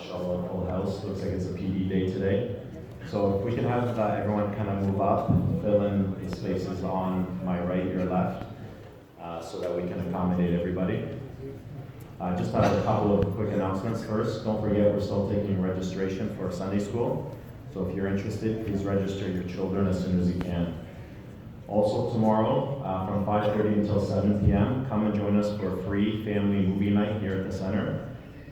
mashallah, full house. Looks like it's a PD day today. So if we can have everyone kind of move up, fill in the spaces on my right, your left, so that we can accommodate everybody. I just have a couple of quick announcements first. Don't forget, we're still taking registration for Sunday school. So if you're interested, please register your children as soon as you can. Also tomorrow, from 5:30 until 7 p.m., come and join us for a free family movie night here at the center.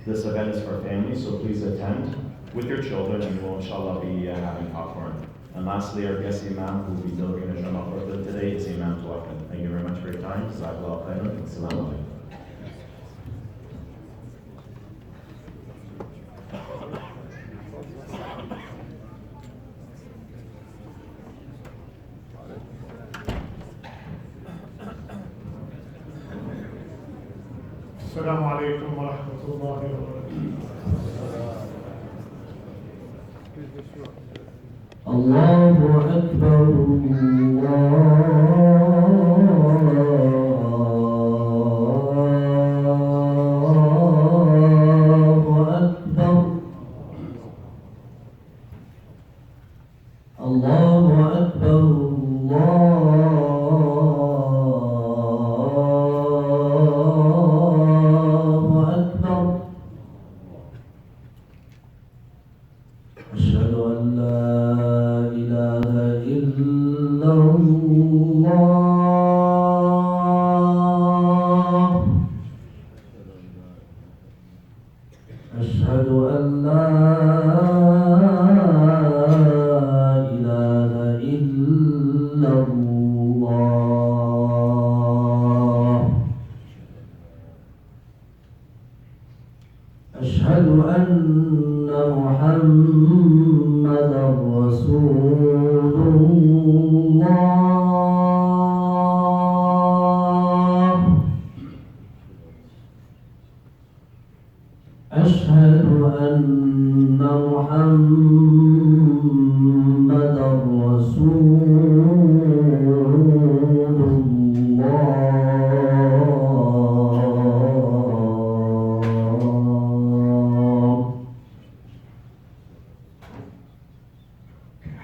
This event is for families, so please attend with your children, and we'll inshallah be having popcorn. And lastly, our guest Imam, who will be delivering the Shama today, is Imam Twakkal. Thank you very much for your time. Jazakallah khairan. Assalamu alaikum. السلام عليكم ورحمة الله وبركاته. الله أكبر الله أكبر أشهد أن لا إله إلا الله أشهد أن لا إله إلا الله أشهد أن محمدا رسول الله أشهد أن محمدا رسول الله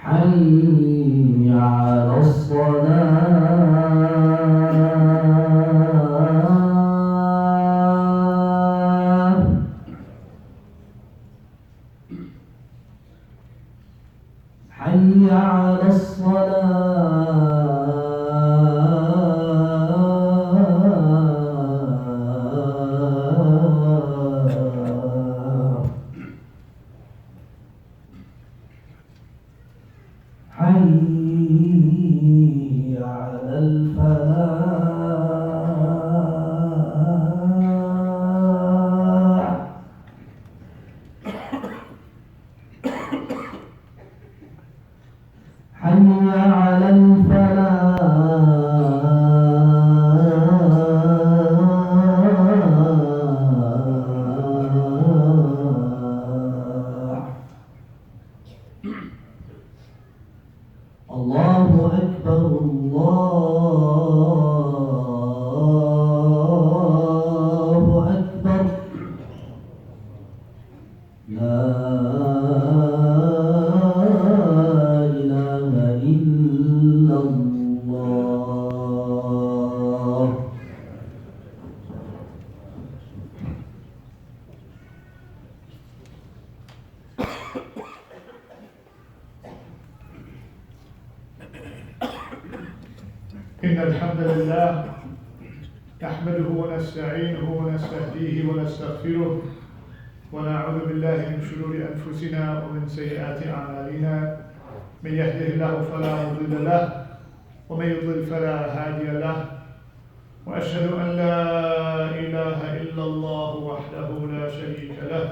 حي على الصلاة حي على الصلاة حي على الفلاح حي على الفلاح الله أكبر الله أكبر لا إله إلا الله إن الحمد لله نحمده ونستعينه ونستهديه ونستغفره ونعوذ بالله من شرور أنفسنا ومن سيئات أعمالنا من يهده الله فلا مضل له ومن يضلل فلا هادي له وأشهد أن لا إله إلا الله وحده لا شريك له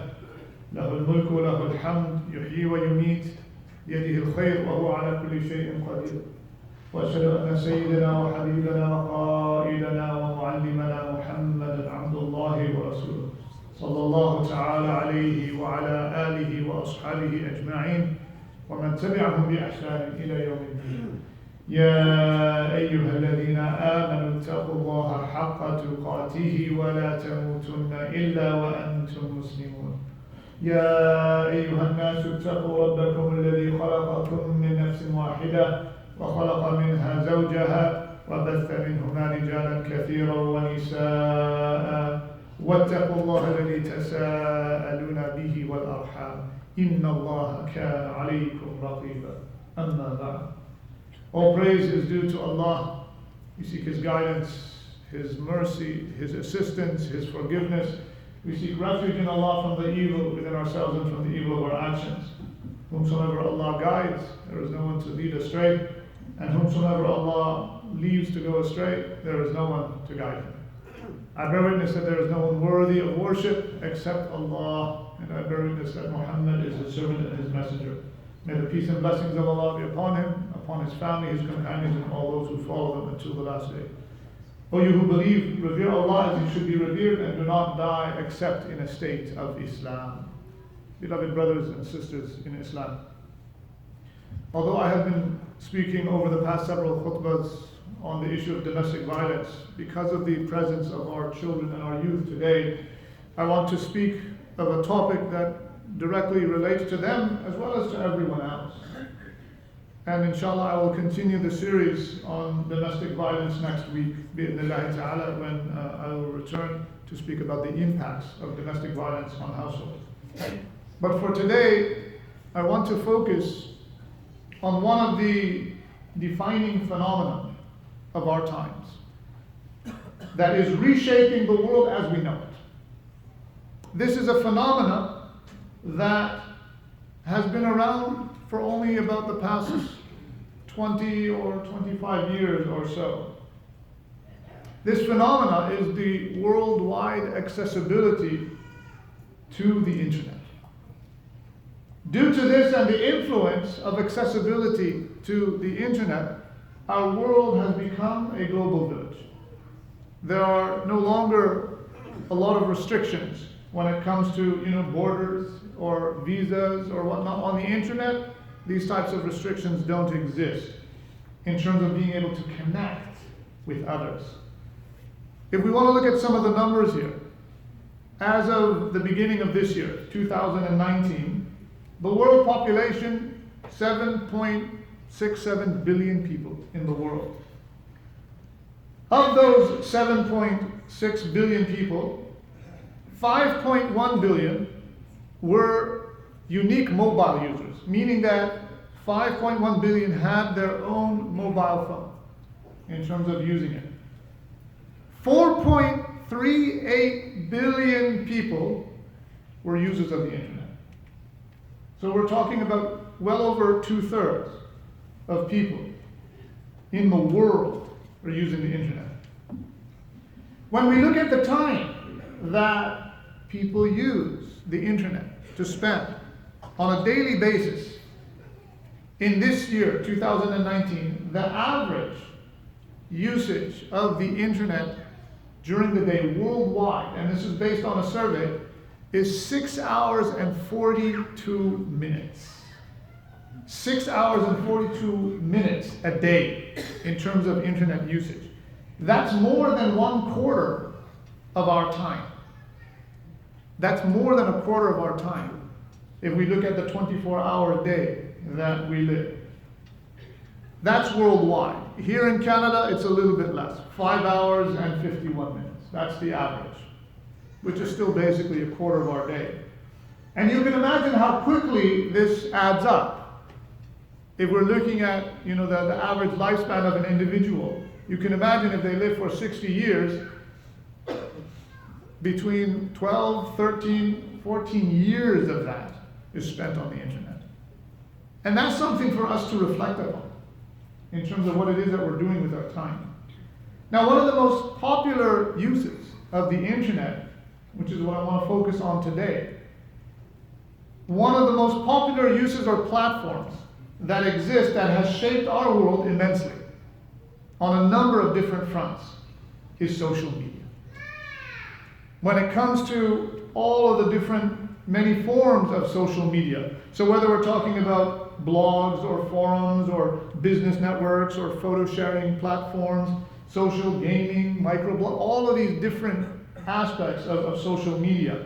له الملك وله الحمد يحيي ويميت بيده الخير وهو على كل شيء قدير وأشهد أن سيدنا وحبيبنا وقائدنا ومعلمنا محمدا عبد الله ورسوله صلى الله تعالى عليه وعلى آله وأصحابه أجمعين ومن تبعهم بإحسان إلى يوم الدين. يا أيها الذين آمنوا اتقوا الله حق تقاته ولا تموتن إلا وأنتم مسلمون. يا أيها الناس اتقوا ربكم الذي خلقكم من نفس واحدة وخلق منها زوجها وبث منهما رجالا كثيرا ونساء واتقوا الله الذي تساءلون به والأرحام إن الله كان عليكم رقيبا أما بعد. All praise is due to Allah. We seek His guidance, His mercy, His assistance, His forgiveness. We seek refuge in Allah from the evil within ourselves and from the evil of our actions. Whomsoever Allah guides, there is no one to lead astray. And whomsoever Allah leaves to go astray, there is no one to guide him. I bear witness that there is no one worthy of worship except Allah. And I bear witness that Muhammad is His servant and His messenger. May the peace and blessings of Allah be upon him, upon his family, his companions, and all those who follow them until the last day. O you who believe, revere Allah as He should be revered, and do not die except in a state of Islam. Beloved brothers and sisters in Islam, although I have been speaking over the past several khutbahs on the issue of domestic violence, because of the presence of our children and our youth today, I want to speak of a topic that directly relates to them as well as to everyone else. And inshallah, I will continue the series on domestic violence next week, bi'idhnillahi ta'ala, when I will return to speak about the impacts of domestic violence on households. But for today, I want to focus on one of the defining phenomena of our times that is reshaping the world as we know it. This is a phenomena that has been around for only about the past 20 or 25 years or so. This phenomena is the worldwide accessibility to the internet. Due to this and the influence of accessibility to the internet, our world has become a global village. There are no longer a lot of restrictions when it comes to borders or visas or whatnot. On the internet, these types of restrictions don't exist in terms of being able to connect with others. If we want to look at some of the numbers here, as of the beginning of this year, 2019, the world population, 7.67 billion people in the world. Of those 7.6 billion people, 5.1 billion were unique mobile users, meaning that 5.1 billion had their own mobile phone in terms of using it. 4.38 billion people were users of the internet. So we're talking about well over 2/3 of people in the world are using the internet. When we look at the time that people use the internet to spend on a daily basis, in this year, 2019, the average usage of the internet during the day worldwide, and this is based on a survey, is 6 hours and 42 minutes. 6 hours and 42 minutes a day in terms of internet usage. That's more than 1/4 of our time. That's more than 1/4 of our time if we look at the 24-hour day that we live. That's worldwide. Here in Canada, it's a little bit less, 5 hours and 51 minutes. That's the average, which is still basically 1/4 of our day. And you can imagine how quickly this adds up. If we're looking at the average lifespan of an individual, you can imagine if they live for 60 years, between 12, 13, 14 years of that is spent on the internet. And that's something for us to reflect upon in terms of what it is that we're doing with our time. Now, one of the most popular uses of the internet, which is what I want to focus on today, one of the most popular uses or platforms that exist that has shaped our world immensely on a number of different fronts is social media. When it comes to all of the many forms of social media, so whether we're talking about blogs or forums or business networks or photo sharing platforms, social gaming, microblog, all of these different aspects of social media,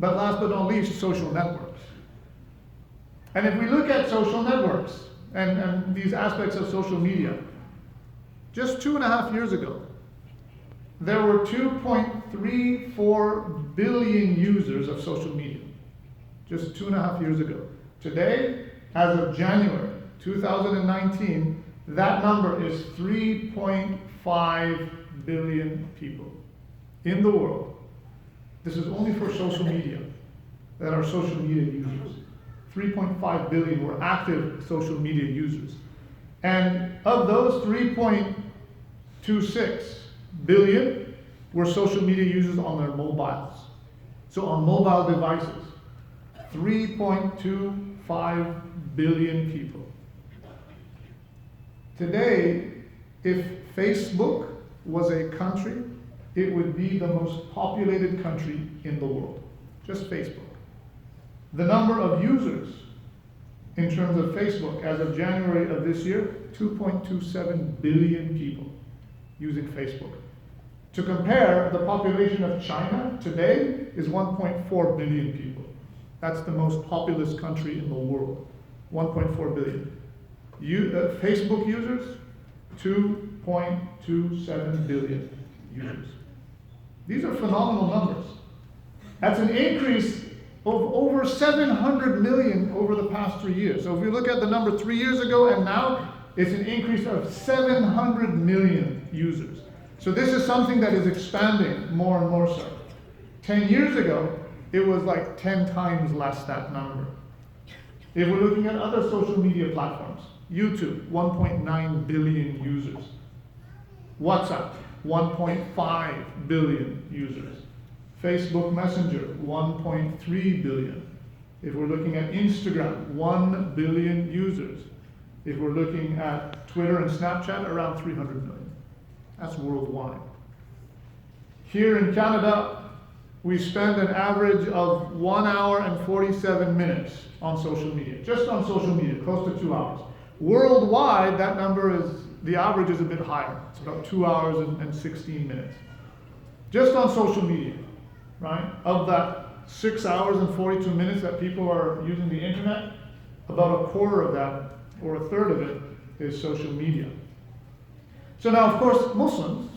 But last but not least, social networks. And if we look at social networks and these aspects of social media, just 2.5 years ago, there were 2.34 billion users of social media. Just 2.5 years ago. Today, as of January 2019, that number is 3.5 billion people in the world. This is only for social media, that are social media users. 3.5 billion were active social media users. And of those, 3.26 billion were social media users on their mobiles. So on mobile devices, 3.25 billion people. Today, if Facebook was a country, it would be the most populated country in the world. Just Facebook. The number of users in terms of Facebook as of January of this year, 2.27 billion people using Facebook. To compare, the population of China today is 1.4 billion people. That's the most populous country in the world, 1.4 billion. Facebook users, 2.27 billion users. These are phenomenal numbers. That's an increase of over 700 million over the past 3 years. So if you look at the number 3 years ago and now, it's an increase of 700 million users. So this is something that is expanding more and more so. 10 years ago, it was like 10 times less that number. If we're looking at other social media platforms, YouTube, 1.9 billion users. WhatsApp, 1.5 billion users. Facebook Messenger, 1.3 billion. If we're looking at Instagram, 1 billion users. If we're looking at Twitter and Snapchat, around 300 million. That's worldwide. Here in Canada, we spend an average of 1 hour and 47 minutes on social media. Just on social media, close to 2 hours. Worldwide, that number is, the average is a bit higher. It's about 2 hours and 16 minutes. Just on social media, right? Of that 6 hours and 42 minutes that people are using the internet, about a quarter of that, or a third of it, is social media. So now, of course, Muslims,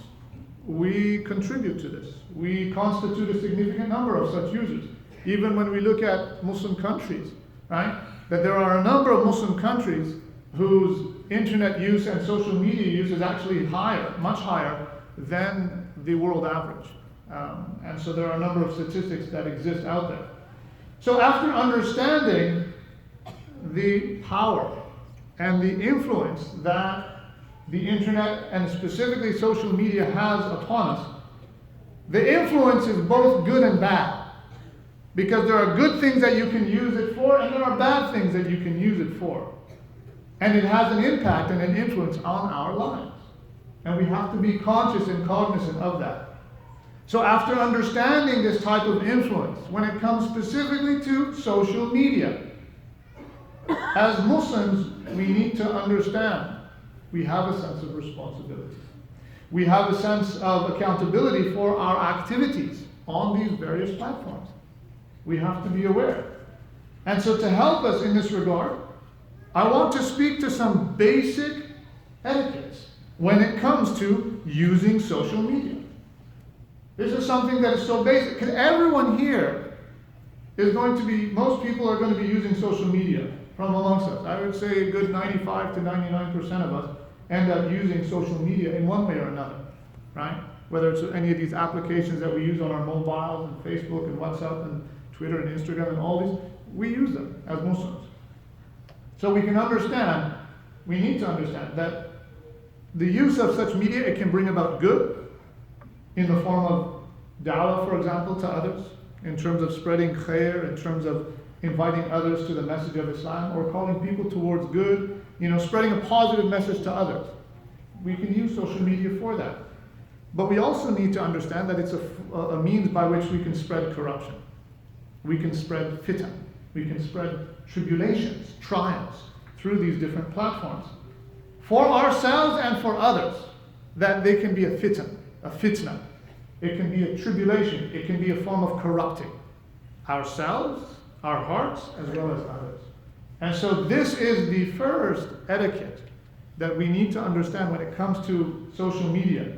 we contribute to this. We constitute a significant number of such users. Even when we look at Muslim countries, right? That there are a number of Muslim countries whose internet use and social media use is actually higher, much higher than the world average. And so there are a number of statistics that exist out there. So after understanding the power and the influence that the internet and specifically social media has upon us, the influence is both good and bad. Because there are good things that you can use it for, and there are bad things that you can use it for. And it has an impact and an influence on our lives. And we have to be conscious and cognizant of that. So after understanding this type of influence, when it comes specifically to social media, as Muslims, we need to understand we have a sense of responsibility. We have a sense of accountability for our activities on these various platforms. We have to be aware. And so to help us in this regard, I want to speak to some basic etiquettes when it comes to using social media. This is something that is so basic, because everyone here is going to be, most people are going to be using social media from amongst us. I would say a good 95 to 99% of us end up using social media in one way or another, right? Whether it's any of these applications that we use on our mobiles, and Facebook and WhatsApp and Twitter and Instagram and all these, we use them as Muslims. So we can understand, we need to understand that the use of such media, it can bring about good in the form of da'wah, for example, to others, in terms of spreading khair, in terms of inviting others to the message of Islam, or calling people towards good, spreading a positive message to others. We can use social media for that. But we also need to understand that it's a means by which we can spread corruption. We can spread fitan. We can spread tribulations, trials, through these different platforms. For ourselves and for others, that they can be a fitan, a fitna. It can be a tribulation. It can be a form of corrupting. ourselves, our hearts, as well as others. And so this is the first etiquette that we need to understand when it comes to social media,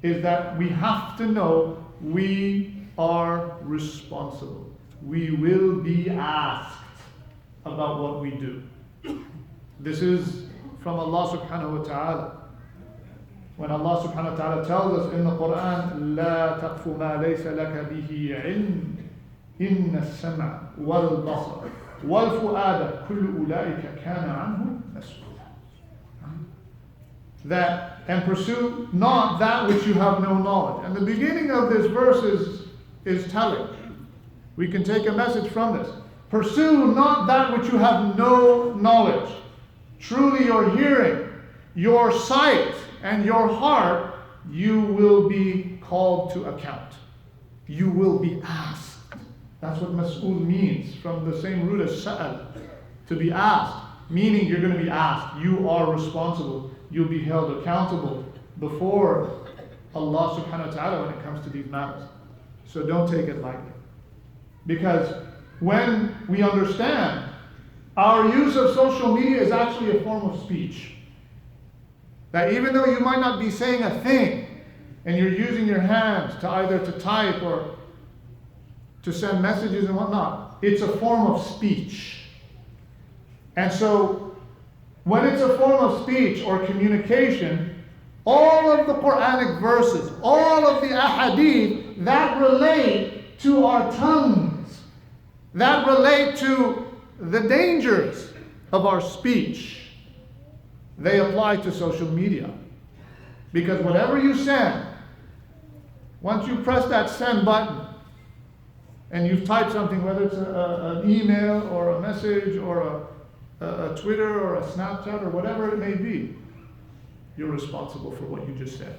is that we have to know we are responsible. We will be asked about what we do. This is from Allah subhanahu wa ta'ala. When Allah subhanahu wa ta'ala tells us in the Quran, لا تقف ما ليس لك به علم إن السمع والبصر والفؤاد كل أولئك كان عنه مسؤولا. That, and pursue not that which you have no knowledge. And the beginning of this verse is telling. We can take a message from this. Pursue not that which you have no knowledge. Truly your hearing, your sight, and your heart, you will be called to account. You will be asked. That's what mas'ul means, from the same root as sa'al, to be asked. Meaning you're going to be asked. You are responsible. You'll be held accountable before Allah subhanahu wa ta'ala when it comes to these matters. So don't take it lightly. Because when we understand our use of social media is actually a form of speech. That even though you might not be saying a thing, and you're using your hands to either to type or to send messages and whatnot, it's a form of speech. And so, when it's a form of speech or communication, all of the Quranic verses, all of the ahadith that relate to our tongues, that relate to the dangers of our speech, they apply to social media. Because whatever you send, once you press that send button and you've typed something, whether it's an email or a message or a Twitter or a Snapchat or whatever it may be, you're responsible for what you just said.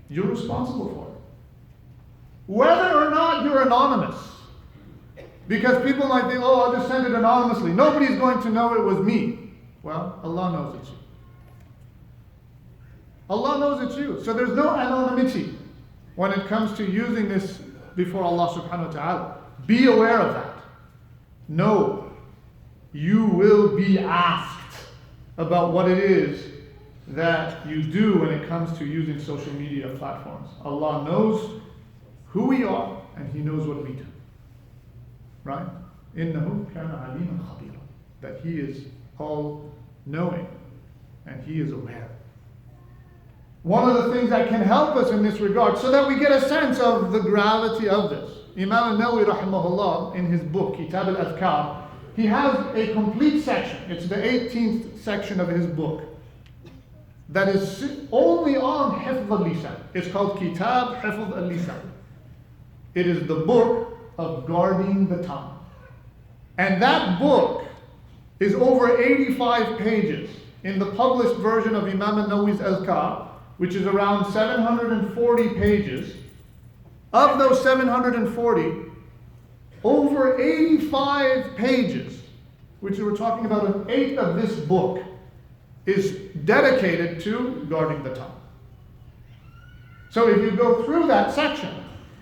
You're responsible for it. Whether or not you're anonymous. Because people might think, oh, I'll just send it anonymously. Nobody's going to know it was me. Well, Allah knows it's you. Allah knows it's you. So there's no anonymity when it comes to using this before Allah subhanahu wa ta'ala. Be aware of that. Know you will be asked about what it is that you do when it comes to using social media platforms. Allah knows who we are and He knows what we do. Right? إِنَّهُ كَانَ عَلِيمًا خَبِيرًا. That He is all knowing and He is aware. One of the things that can help us in this regard, so that we get a sense of the gravity of this, Imam al-Nawawi rahimahullah, in his book Kitab al-Adhkar, he has a complete section. It's the 18th section of his book that is only on Hifz al-Lisan. It's called Kitab Hifz al-Lisan. It is the book of guarding the tongue. And that book is over 85 pages in the published version of Imam al-Nawawi's Adhkar, which is around 740 pages. Of those 740, over 85 pages, which we're talking about an eighth of this book, is dedicated to guarding the tongue. So if you go through that section,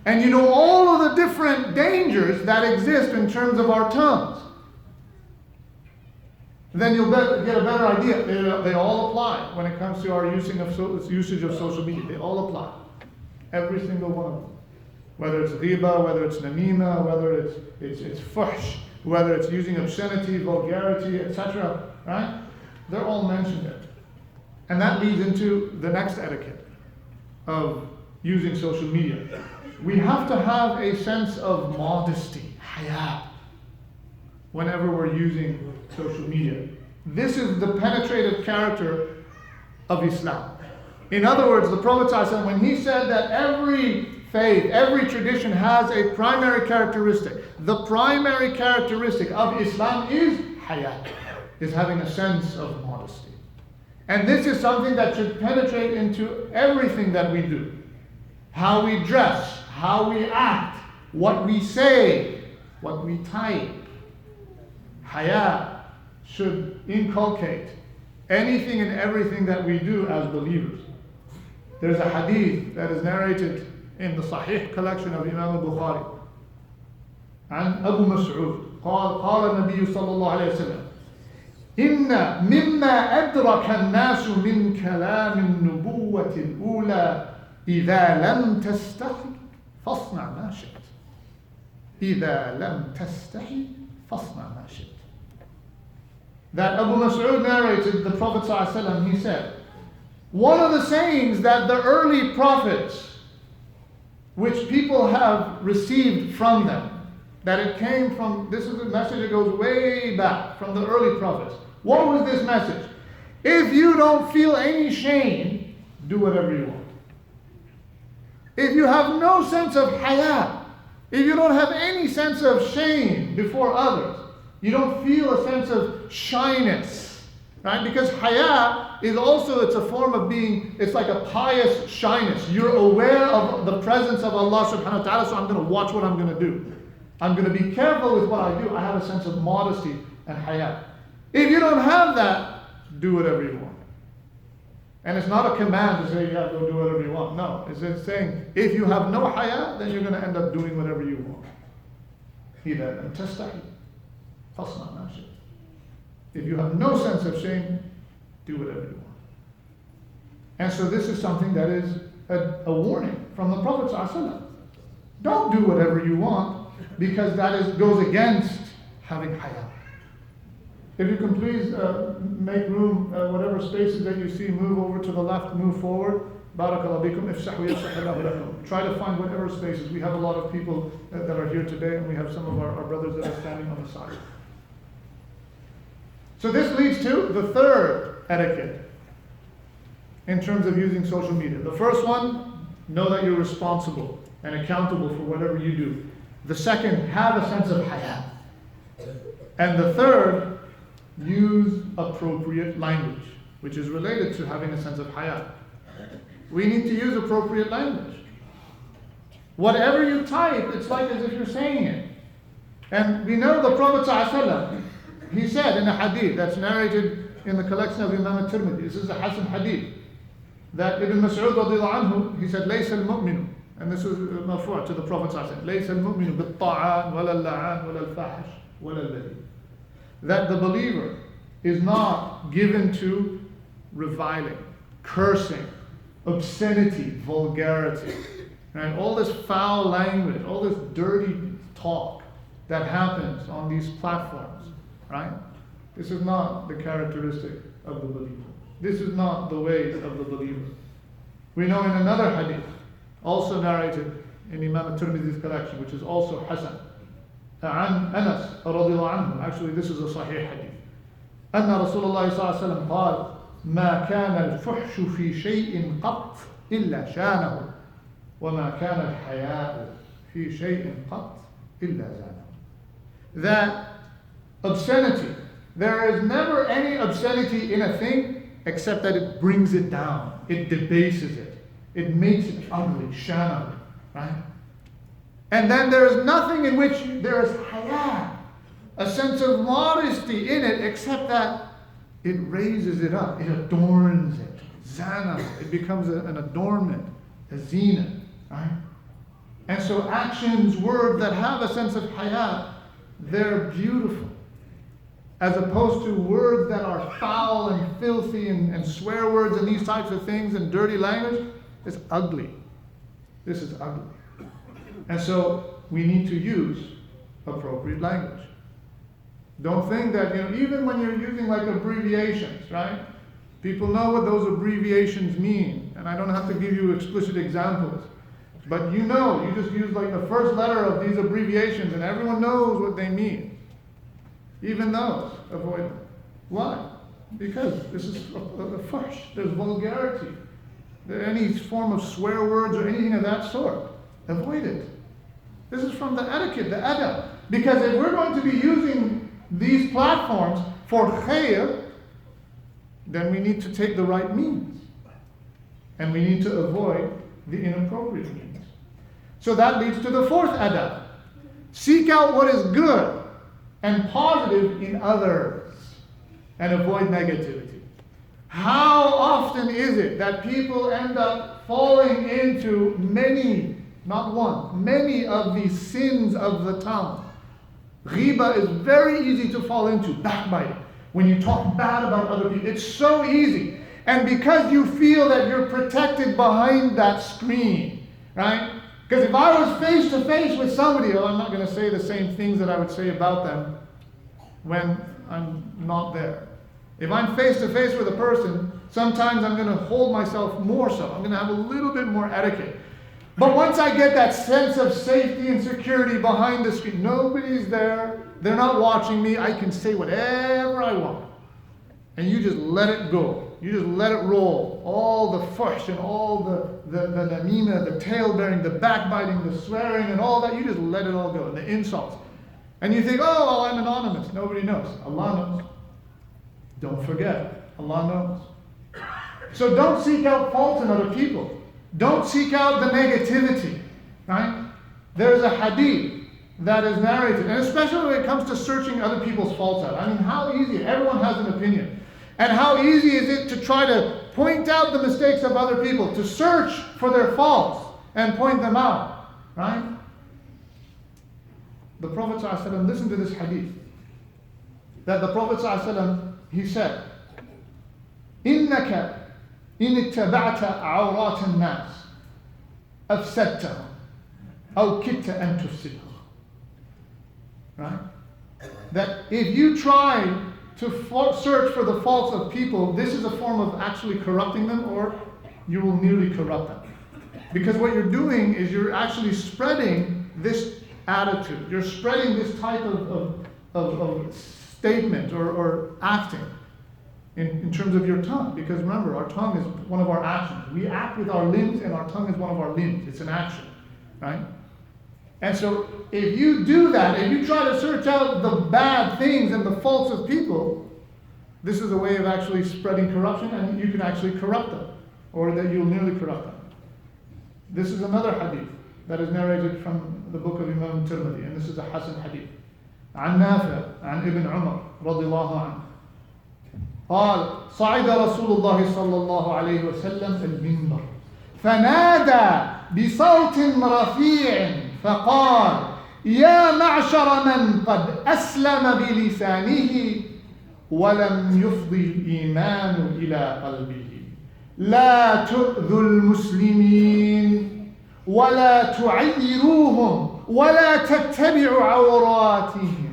and you know all of the different dangers that exist in terms of our tongues, then you'll get a better idea. They all apply when it comes to our usage of social media. They all apply. Every single one of them. Whether it's ghiba, whether it's namima, whether it's fuhsh, whether it's using obscenity, vulgarity, etc. Right? They're all mentioned there. And that leads into the next etiquette of using social media. We have to have a sense of modesty, haya, whenever we're using social media. This is the penetrative character of Islam. In other words, the Prophet ﷺ, when he said that every faith, every tradition has a primary characteristic, the primary characteristic of Islam is haya, is having a sense of modesty. And this is something that should penetrate into everything that we do. How we dress, how we act, what we say, what we type. Haya should inculcate anything and everything that we do as believers. There's a hadith that is narrated in the Sahih collection of Imam al-Bukhari. عن أبو مسعود قال النبي صلى الله عليه وسلم إن مما أدرك الناس من كلام النبوة الأولى إذا لم تستحي فاصنع ما شئت. إذا لم تستحي فاصنع ما شئت. That Abu Mas'ud narrated, the Prophet ﷺ, he said, one of the sayings that the early prophets, which people have received from them, that it came from, this is a message that goes way back from the early prophets. What was this message? If you don't feel any shame, do whatever you want. If you have no sense of haya, if you don't have any sense of shame before others, you don't feel a sense of shyness, right? Because haya is also, it's a form of being, it's like a pious shyness. You're aware of the presence of Allah subhanahu wa ta'ala, so I'm going to watch what I'm going to do. I'm going to be careful with what I do. I have a sense of modesty and haya. If you don't have that, do whatever you want. And it's not a command to say, yeah, go do whatever you want. No, it's just saying, if you have no haya, then you're going to end up doing whatever you want. إِذَا لَمْ تَسْتَحِي فَاصْنَعْ مَا شِئْتَ. If you have no sense of shame, do whatever you want. And so this is something that is a warning from the Prophet ﷺ. Don't do whatever you want, because that goes against having haya. If you can please make room, whatever spaces that you see, move over to the left, move forward. Barakallahu bikum, ifsahu yafsahillahu lakum. Try to find whatever spaces. We have a lot of people that are here today, and we have some of our brothers that are standing on the side. So this leads to the third etiquette in terms of using social media. The first one, know that you're responsible and accountable for whatever you do. The second, have a sense of haya. And the third, use appropriate language, which is related to having a sense of haya. We need to use appropriate language. Whatever you type, it's like as if you're saying it. And we know the Prophet ﷺ, he said in a hadith that's narrated in the collection of Imam al-Tirmidhi, this is a Hasan hadith, that Ibn Mas'ud radiyallahu anhu, he said, لَيْسَ الْمُؤْمِنُ, and this is marfu' to the Prophet ﷺ, لَيْسَ الْمُؤْمِنُ بِالطَّعَانِ وَلَا اللَّعَانِ وَلَا الْفَاحِشِ وَلَا الْبَذِيءِ. That the believer is not given to reviling, cursing, obscenity, vulgarity, right? All this foul language, all this dirty talk that happens on these platforms, right? This is not the characteristic of the believer. This is not the ways of the believer. We know in another hadith, also narrated in Imam al-Tirmidhi's collection, which is also Hasan, عن أنس رضي الله عنه, actually this is a sahih hadith, أن رسول الله صلى الله عليه وسلم قال ما كان الفحش في شيء قط إلا شانه وما كان الحياء في شيء قط إلا زانه. That obscenity, there is never any obscenity in a thing except that it brings it down, it debases it, it makes it ugly, shanahu, right? And then there is nothing in which there is haya, a sense of modesty in it, except that it raises it up, it adorns it, zana, it becomes an adornment, a zina, right? And so actions, words that have a sense of haya, they're beautiful. As opposed to words that are foul and filthy and swear words and these types of things and dirty language, it's ugly. This is ugly. And so we need to use appropriate language. Don't think that, even when you're using like abbreviations, right? People know what those abbreviations mean. And I don't have to give you explicit examples. But you just use like the first letter of these abbreviations and everyone knows what they mean. Even those, avoid them. Why? Because this is a fush. There's vulgarity. Any form of swear words or anything of that sort. Avoid it. This is from the etiquette, the adab. Because if we're going to be using these platforms for khayr, then we need to take the right means. And we need to avoid the inappropriate means. So that leads to the fourth adab. Seek out what is good and positive in others and avoid negativity. How often is it that people end up falling into many, not one, many of the sins of the tongue Ghiba is very easy to fall into, backbiting. When you talk bad about other people, it's so easy. And because you feel that you're protected behind that screen, right? Because if I was face to face with somebody, I'm not going to say the same things that I would say about them when I'm not there. If I'm face to face with a person, sometimes I'm going to hold myself more so. I'm going to have a little bit more etiquette. But once I get that sense of safety and security behind the screen, nobody's there, they're not watching me, I can say whatever I want. And you just let it go. You just let it roll. All the fush and all the namima, the tail-bearing, the backbiting, the swearing and all that, you just let it all go. And the insults. And you think, oh, well, I'm anonymous. Nobody knows. Allah knows. Don't forget, Allah knows. So don't seek out fault in other people. Don't seek out the negativity, right? There's a hadith that is narrated, and especially when it comes to searching other people's faults out. I mean, how easy, everyone has an opinion. And how easy is it to try to point out the mistakes of other people, to search for their faults and point them out, right? The Prophet ﷺ, listen to this hadith, that the Prophet ﷺ, he said, إِنَّكَ إِنِ اتَّبَعْتَ عَوْرَاتِ النَّاسِ أَفْسَدْتَهُمْ أَوْ كِدْتَ أَن تُفْسِدَهُمْ. Right? That if you try to search for the faults of people, this is a form of actually corrupting them, or you will nearly corrupt them. Because what you're doing is you're actually spreading this attitude. You're spreading this type of statement or acting. In terms of your tongue, because remember, our tongue is one of our actions. We act with our limbs, and our tongue is one of our limbs. It's an action, right? And so if you do that, if you try to search out the bad things and the faults of people, this is a way of actually spreading corruption, and you can actually corrupt them, or that you'll nearly corrupt them. This is another hadith that is narrated from the book of Imam Tirmidhi, and this is a Hasan hadith. عن نافع عن ابن عمر رضي الله عنه قال صعد رسول الله صلى الله عليه وسلم المنبر فنادى بصوت رفيع فقال يا معشر من قد أسلم بلسانه ولم يفضي الإيمان إلى قلبه لا تؤذوا المسلمين ولا تعيروهم ولا تتبعوا عوراتهم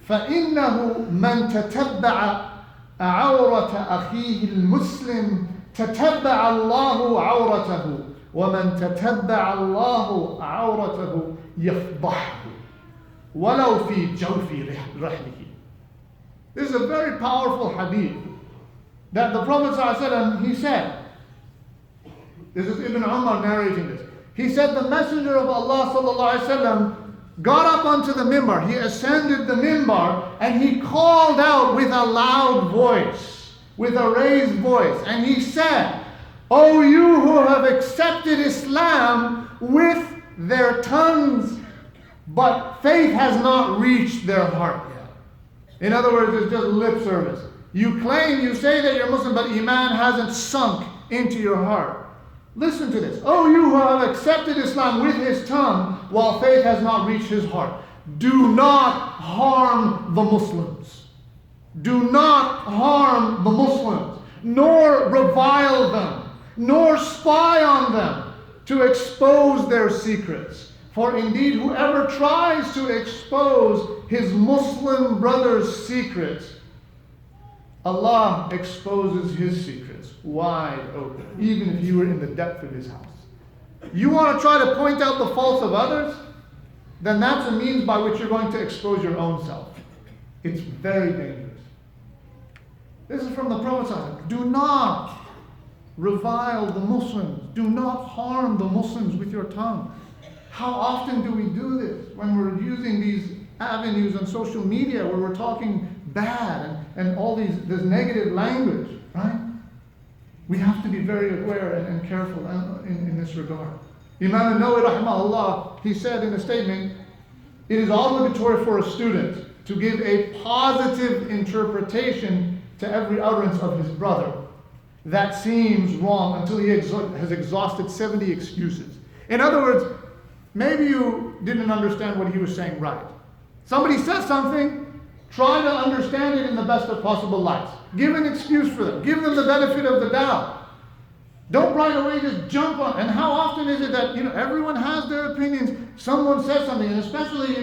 فإنه من تتبع عورة أخيه المسلم تتبع الله عورته ومن تتبع الله عورته يفضحه ولو في جوف رحله. This is a very powerful hadith that the Prophet ﷺ, he said, this is Ibn Umar narrating this, he said the Messenger of Allah ﷺ got up onto the mimbar, he ascended the mimbar, and he called out with a loud voice, with a raised voice, and he said, O you who have accepted Islam with their tongues, but faith has not reached their heart yet. In other words, it's just lip service. You claim, you say that you're Muslim, but Iman hasn't sunk into your heart. Listen to this. Oh, you who have accepted Islam with his tongue, while faith has not reached his heart. Do not harm the Muslims. Do not harm the Muslims, nor revile them, nor spy on them to expose their secrets. For indeed, whoever tries to expose his Muslim brother's secrets, Allah exposes his secrets wide open, even if you were in the depth of his house. You want to try to point out the faults of others? Then that's a means by which you're going to expose your own self. It's very dangerous. This is from the Prophet. Do not revile the Muslims. Do not harm the Muslims with your tongue. How often do we do this when we're using these avenues on social media where we're talking bad and all this negative language, right? We have to be very aware and careful in this regard. Imam Nawawi rahimahullah, he said in a statement, it is obligatory for a student to give a positive interpretation to every utterance of his brother that seems wrong until he has exhausted 70 excuses. In other words, maybe you didn't understand what he was saying right. Somebody says something, try to understand it in the best of possible lights. Give an excuse for them. Give them the benefit of the doubt. Don't right away just jump on. And how often is it that, everyone has their opinions. Someone says something, and especially,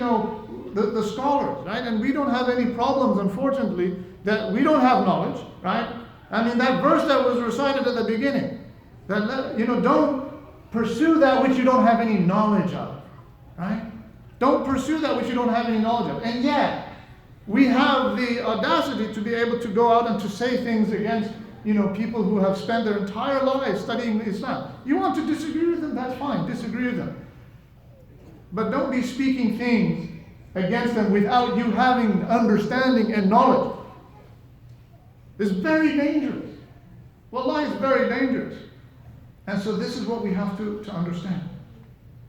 the scholars, right? And we don't have any problems, unfortunately, that we don't have knowledge, right? I mean, that verse that was recited at the beginning, that, don't pursue that which you don't have any knowledge of, right? Don't pursue that which you don't have any knowledge of. And yet, we have the audacity to be able to go out and to say things against, people who have spent their entire lives studying Islam. You want to disagree with them? That's fine. Disagree with them. But don't be speaking things against them without you having understanding and knowledge. It's very dangerous. Wallahi, it's very dangerous. And so this is what we have to understand.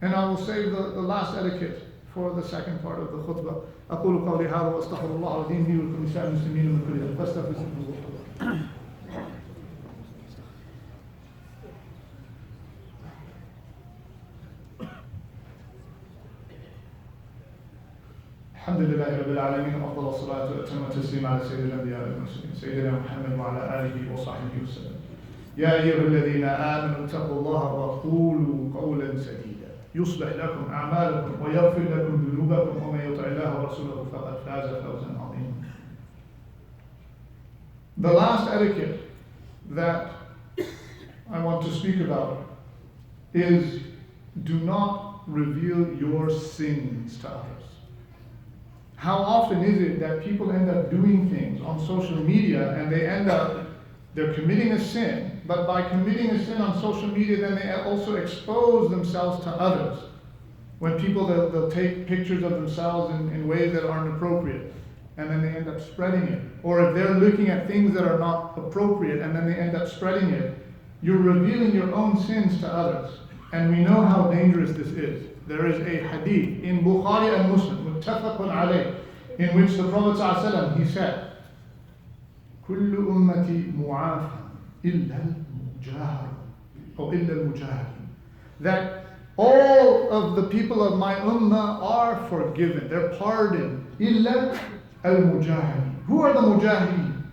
And I will save the last etiquette for the second part of the khutbah. أقول قولي هذا وأستغفر الله العظيم لي ولكم لسائر المسلمين من كل ذنب فاستغفروه. الحمد لله رب العالمين وأفضل الصلاة وأتم التسليم على سيد الأنبياء والمرسلين سيدنا محمد وعلى آله وصحبه وسلم. يا أيها الذين آمنوا اتقوا الله وقولوا قولا سديدا يصلح لكم أعمالكم ويغفر لكم ذنوبكم ومن يطع الله ورسوله فقد فاز فوزا عظيما. The last etiquette that I want to speak about is do not reveal your sins to others. How often is it that people end up doing things on social media and they're committing a sin, but by committing a sin on social media, then they also expose themselves to others. When people, they'll take pictures of themselves in ways that aren't appropriate, and then they end up spreading it. Or if they're looking at things that are not appropriate, and then they end up spreading it, you're revealing your own sins to others. And we know how dangerous this is. There is a hadith in Bukhari and Muslim, muttafaqun alayh, in which the Prophet ﷺ, he said, كل أمتي معافى إلا المجاهر أو إلا المجاهرين. That all of the people of my ummah are forgiven, they're pardoned. إلا المجاهرين. Who are the mujahirin?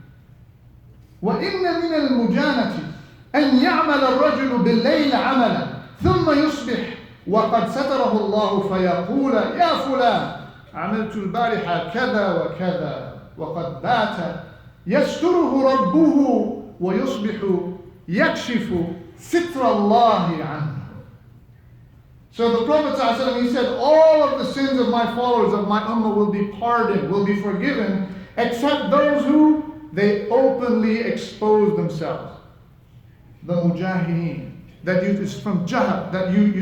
وإن من المجانة أن يعمل الرجل بالليل عملا ثم يصبح وقد ستره الله فيقول يا فلان عملت البارحة كذا وكذا وقد بات يستره ربه ويصبح يكشف ستر الله عنه. So the Prophet ﷺ, he said, all of the sins of my followers, of my ummah will be pardoned, will be forgiven, except those who they openly expose themselves. The mujahideen, that is from jahab, that you